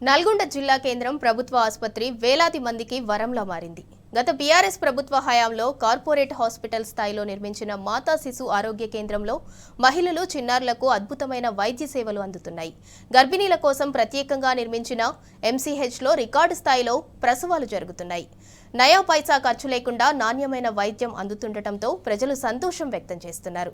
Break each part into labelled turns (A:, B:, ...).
A: నల్గొండ జిల్లా కేంద్రం ప్రభుత్వ ఆసుపత్రి వేలాది మందికి వరంలా మారింది. గత బీఆర్ఎస్ ప్రభుత్వ హయాంలో కార్పొరేట్ హాస్పిటల్ స్థాయిలో నిర్మించిన మాతా శిశు ఆరోగ్య కేంద్రంలో మహిళలు, చిన్నారులకు అద్భుతమైన వైద్య సేవలు అందుతున్నాయి. గర్భిణీల కోసం ప్రత్యేకంగా నిర్మించిన ఎంసీహెచ్లో రికార్డు స్థాయిలో ప్రసవాలు జరుగుతున్నాయి. నయా పైసా ఖర్చు లేకుండా నాణ్యమైన వైద్యం అందుతుండటంతో ప్రజలు సంతోషం వ్యక్తం చేస్తున్నారు.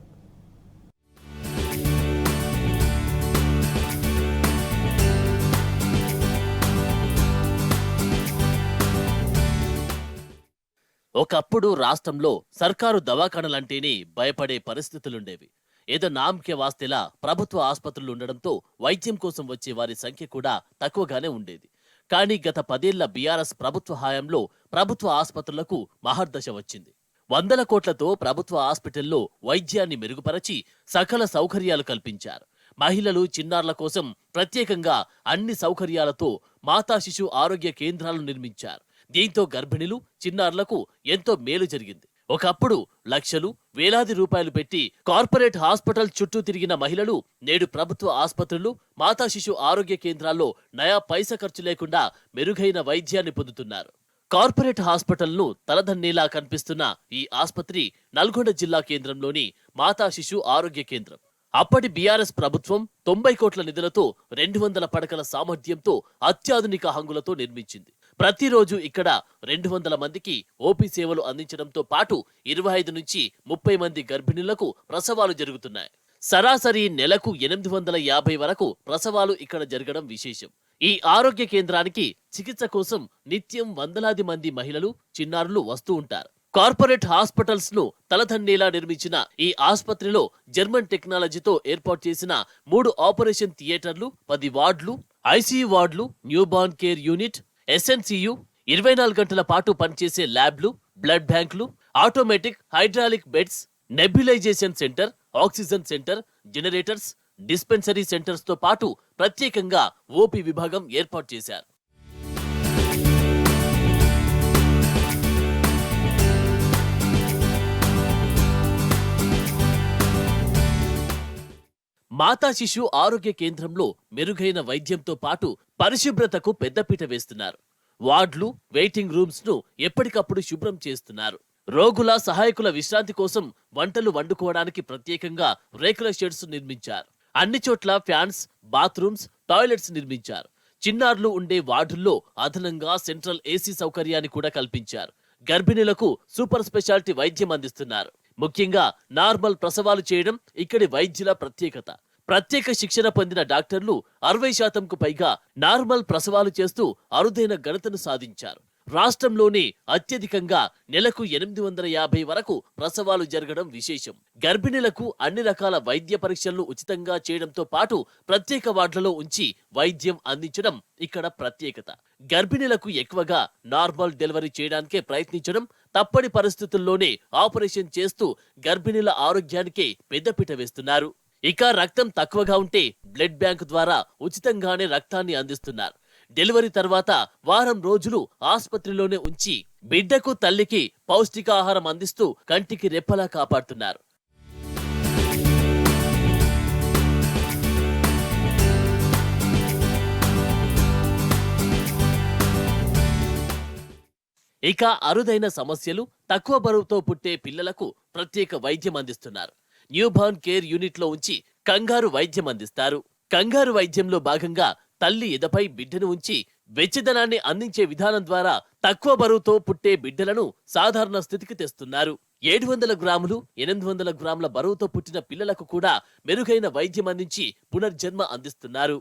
B: ఒకప్పుడు రాష్ట్రంలో సర్కారు దవాఖానలంటేనే భయపడే పరిస్థితులుండేవి. ఏదో నామకే వాస్తేలా ప్రభుత్వ ఆసుపత్రులు ఉండడంతో వైద్యం కోసం వచ్చే వారి సంఖ్య కూడా తక్కువగానే ఉండేది. కానీ గత 10 ఏళ్ల బీఆర్ఎస్ ప్రభుత్వ హయాంలో ప్రభుత్వ ఆసుపత్రులకు మహర్దశ వచ్చింది. 100 కోట్లతో ప్రభుత్వ హాస్పిటల్లో వైద్యాన్ని మెరుగుపరచి సకల సౌకర్యాలు కల్పించారు. మహిళలు, చిన్నారుల కోసం ప్రత్యేకంగా అన్ని సౌకర్యాలతో మాతా శిశు ఆరోగ్య కేంద్రాలను నిర్మించారు. దీంతో గర్భిణులు, చిన్నారులకు ఎంతో మేలు జరిగింది. ఒకప్పుడు లక్షలు, వేలాది రూపాయలు పెట్టి కార్పొరేట్ హాస్పిటల్ చుట్టూ తిరిగిన మహిళలు నేడు ప్రభుత్వ ఆసుపత్రులు, మాతా శిశు ఆరోగ్య కేంద్రాల్లో నయా పైసా ఖర్చు లేకుండా మెరుగైన వైద్యాన్ని పొందుతున్నారు. కార్పొరేట్ హాస్పిటల్ను తలదన్నేలా కనిపిస్తున్న ఈ ఆసుపత్రి నల్గొండ జిల్లా కేంద్రంలోని మాతా శిశు ఆరోగ్య కేంద్రం. అప్పటి బీఆర్ఎస్ ప్రభుత్వం 90 కోట్ల నిధులతో 200 పడకల సామర్థ్యంతో అత్యాధునిక హంగులతో నిర్మించింది. ప్రతిరోజు ఇక్కడ 200 మందికి ఓపీ సేవలు అందించడంతో పాటు 25 నుంచి 30 మంది గర్భిణులకు ప్రసవాలు జరుగుతున్నాయి. సరాసరి నెలకు 850 వరకు ప్రసవాలు ఇక్కడ జరగడం విశేషం. ఈ ఆరోగ్య కేంద్రానికి చికిత్స కోసం నిత్యం వందలాది మంది మహిళలు, చిన్నారులు వస్తూ ఉంటారు. కార్పొరేట్ హాస్పిటల్స్ ను తలదన్నేలా నిర్మించిన ఈ ఆసుపత్రిలో జర్మన్ టెక్నాలజీతో ఏర్పాటు చేసిన 3 ఆపరేషన్ థియేటర్లు, 10 వార్డులు, ఐసీయూ వార్డులు, న్యూబార్న్ కేర్ యూనిట్, ఎస్ఎన్సీయూ, 24 గంటల పాటు పనిచేసే ల్యాబ్లు, బ్లడ్ బ్యాంకులు, automatic hydraulic beds, nebulization centre, oxygen centre, generators, dispensary centres తో పాటు ప్రత్యేకంగా ఓపీ విభాగం ఏర్పాటు చేశారు. మాతా శిశు ఆరోగ్య కేంద్రంలో మెరుగైన వైద్యంతో పాటు పరిశుభ్రతకు పెద్దపీట వేస్తున్నారు. వార్డులు, వెయిటింగ్ రూమ్స్ ను ఎప్పటికప్పుడు శుభ్రం చేస్తున్నారు. రోగుల, సహాయకుల విశ్రాంతి కోసం వంటలు వండుకోవడానికి ప్రత్యేకంగా రేకుల షెడ్స్ నిర్మించారు. అన్ని చోట్ల ఫ్యాన్స్, బాత్రూమ్స్, టాయిలెట్స్ నిర్మించారు. చిన్నారులు ఉండే వార్డుల్లో అదనంగా సెంట్రల్ ఏసీ సౌకర్యాన్ని కూడా కల్పించారు. గర్భిణులకు సూపర్ స్పెషాలిటీ వైద్యం అందిస్తున్నారు. ముఖ్యంగా నార్మల్ ప్రసవాలు చేయడం ఇక్కడి వైద్యుల ప్రత్యేకత. ప్రత్యేక శిక్షణ పొందిన డాక్టర్లు 60%కు పైగా నార్మల్ ప్రసవాలు చేస్తూ అరుదైన ఘనతను సాధించారు. రాష్ట్రంలోనే అత్యధికంగా నెలకు 850 వరకు ప్రసవాలు జరగడం విశేషం. గర్భిణులకు అన్ని రకాల వైద్య పరీక్షలను ఉచితంగా చేయడంతో పాటు ప్రత్యేక వార్డులలో ఉంచి వైద్యం అందించడం ఇక్కడ ప్రత్యేకత. గర్భిణులకు ఎక్కువగా నార్మల్ డెలివరీ చేయడానికే ప్రయత్నించడం, తప్పని పరిస్థితుల్లోనే ఆపరేషన్ చేస్తూ గర్భిణుల ఆరోగ్యానికే పెద్దపీట వేస్తున్నారు. ఇక రక్తం తక్కువగా ఉంటే బ్లడ్ బ్యాంక్ ద్వారా ఉచితంగానే రక్తాన్ని అందిస్తున్నారు. డెలివరీ తర్వాత వారం రోజులు ఆసుపత్రిలోనే ఉంచి బిడ్డకు, తల్లికి పౌష్టికాహారం అందిస్తూ కంటికి రెప్పలా కాపాడుతున్నారు. ఇక అరుదైన సమస్యలు, తక్కువ బరువుతో పుట్టే పిల్లలకు ప్రత్యేక వైద్యం అందిస్తున్నారు. న్యూబార్న్ కేర్ యూనిట్ లో ఉంచి కంగారు వైద్యం అందిస్తారు. కంగారు వైద్యంలో భాగంగా తల్లి ఎదపై బిడ్డను ఉంచి వెచ్చదనాన్ని అందించే విధానం ద్వారా తక్కువ బరువుతో పుట్టే బిడ్డలను సాధారణ స్థితికి తెస్తున్నారు. 700 గ్రాములు, 800 గ్రాముల బరువుతో పుట్టిన పిల్లలకు కూడా మెరుగైన వైద్యం అందించి పునర్జన్మ అందిస్తున్నారు.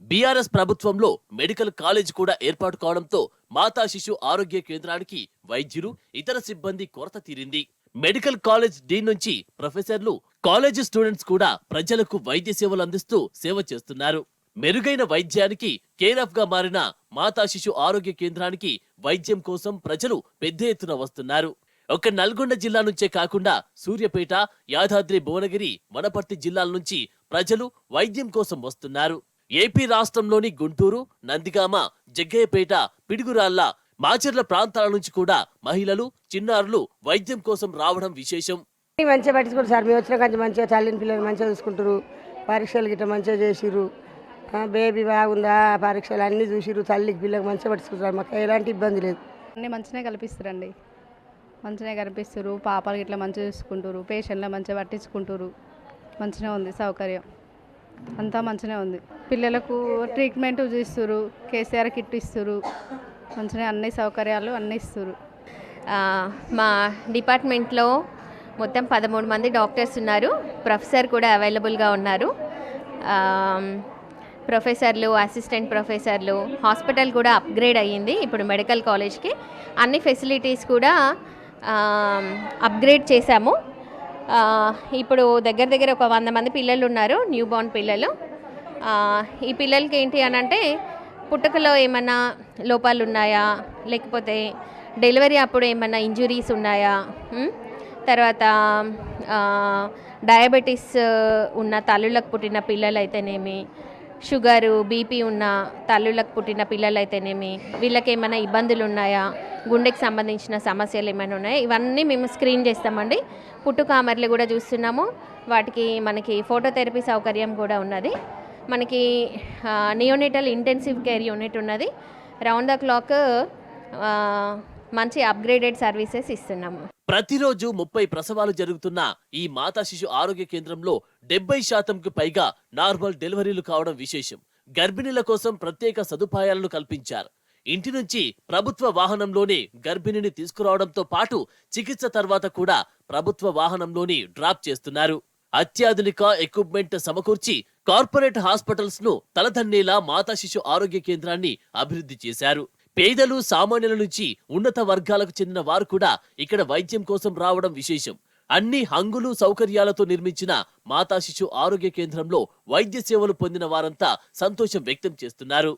B: బీఆర్ఎస్ ప్రభుత్వంలో మెడికల్ కాలేజ్ కూడా ఏర్పాటు కావడంతో మాతా శిశు ఆరోగ్య కేంద్రానికి వైద్యులు, ఇతర సిబ్బంది కొరత తీరింది. మెడికల్ కాలేజ్ డీన్ నుంచి ప్రొఫెసర్లు, కాలేజీ స్టూడెంట్స్ కూడా ప్రజలకు వైద్య సేవలు అందిస్తూ సేవ చేస్తున్నారు. మెరుగైన వైద్యానికి కేరాఫ్ గా మారిన మాతా శిశు ఆరోగ్య కేంద్రానికి వైద్యం కోసం ప్రజలు పెద్ద ఎత్తున వస్తున్నారు. ఒక నల్గొండ జిల్లా నుంచే కాకుండా సూర్యాపేట, యాదాద్రి, భువనగిరి, వనపర్తి జిల్లాల నుంచి ప్రజలు వైద్యం కోసం వస్తున్నారు. ఏపీ రాష్ట్రంలోని గుంటూరు, నందిగామ, జగ్గయ్యపేట, పిడుగురాళ్ల, మాచర్ల ప్రాంతాల నుంచి కూడా మహిళలు, చిన్నారులు వైద్యం కోసం రావడం విశేషం.
C: మంచిగా పట్టించుకుంటారు సార్. మేము వచ్చిన కొంచెం మంచిగా తల్లిని పిల్లలు మంచిగా చూసుకుంటారు. పరీక్షలు గిట్ట మంచిగా చేసిర్రు. బేబీ బాగుందా పరీక్షలు అన్నీ చూసిరు, తల్లికి పిల్లకి మంచిగా పట్టుకుంటారు, మాకు ఎలాంటి ఇబ్బంది లేదు.
D: అన్నీ మంచిగా కల్పిస్తారండి, మంచిగా కనిపిస్తారు. పాపలు ఇట్లా మంచిగా చూసుకుంటారు, పేషెంట్ల మంచిగా పట్టించుకుంటారు. మంచిగా ఉంది సౌకర్యం, అంతా మంచిగా ఉంది. పిల్లలకు ట్రీట్మెంట్ చూస్తారు, కేసీఆర్ కిట్ ఇస్తారు, మంచిగా అన్ని సౌకర్యాలు అన్నీ ఇస్తారు.
E: మా డిపార్ట్మెంట్లో మొత్తం 13 మంది డాక్టర్స్ ఉన్నారు. ప్రొఫెసర్ కూడా అవైలబుల్గా ఉన్నారు. ప్రొఫెసర్లు, అసిస్టెంట్ ప్రొఫెసర్లు, హాస్పిటల్ కూడా అప్గ్రేడ్ అయ్యింది ఇప్పుడు మెడికల్ కాలేజ్కి. అన్ని ఫెసిలిటీస్ కూడా అప్గ్రేడ్ చేశాము. ఇప్పుడు దగ్గర దగ్గర ఒక 100 మంది పిల్లలు ఉన్నారు, న్యూ బోర్న్ పిల్లలు. ఈ పిల్లలకి ఏంటి అని అంటే పుట్టుకలో ఏమన్నా లోపాలు ఉన్నాయా, లేకపోతే డెలివరీ అప్పుడు ఏమన్నా ఇంజురీస్ ఉన్నాయా, తర్వాత డయాబెటీస్ ఉన్న తల్లులకు పుట్టిన పిల్లలైతేనేమి, షుగరు బీపీ ఉన్న తల్లులకు పుట్టిన పిల్లలైతేనేమి, వీళ్ళకి ఏమైనా ఇబ్బందులు ఉన్నాయా, గుండెకి సంబంధించిన సమస్యలు ఏమైనా ఉన్నాయా, ఇవన్నీ మేము స్క్రీన్ చేస్తామండి. పుట్టుకామర్లు కూడా చూస్తున్నాము. వాటికి మనకి ఫోటోథెరపీ సౌకర్యం కూడా ఉన్నది. మనకి నియోనేటల్ ఇంటెన్సివ్ కేర్ యూనిట్ ఉన్నది. రౌండ్ ద క్లాక్ మంచి అప్గ్రేడెడ్ సర్వీసెస్ ఇస్తున్నాము.
B: ప్రతిరోజు 30 ప్రసవాలు జరుగుతున్న ఈ మాతా శిశు ఆరోగ్య కేంద్రంలో 70%కు పైగా నార్మల్ డెలివరీలు కావడం విశేషం. గర్భిణీల కోసం ప్రత్యేక సదుపాయాలను కల్పించారు. ఇంటి నుంచి ప్రభుత్వ వాహనంలోనే గర్భిణిని తీసుకురావడంతో పాటు చికిత్స తర్వాత కూడా ప్రభుత్వ వాహనంలోని డ్రాప్ చేస్తున్నారు. అత్యాధునిక ఎక్విప్మెంట్ సమకూర్చి కార్పొరేట్ హాస్పిటల్స్ ను తలదన్నేలా మాతా శిశు ఆరోగ్య కేంద్రాన్ని అభివృద్ధి చేశారు. పేదలు, సామాన్యుల నుంచి ఉన్నత వర్గాలకు చెందిన వారు కూడా ఇక్కడ వైద్యం కోసం రావడం విశేషం. అన్ని హంగులు సౌకర్యాలతో నిర్మించిన మాతా శిశు ఆరోగ్య కేంద్రంలో వైద్య సేవలు పొందిన వారంతా సంతోషం వ్యక్తం చేస్తున్నారు.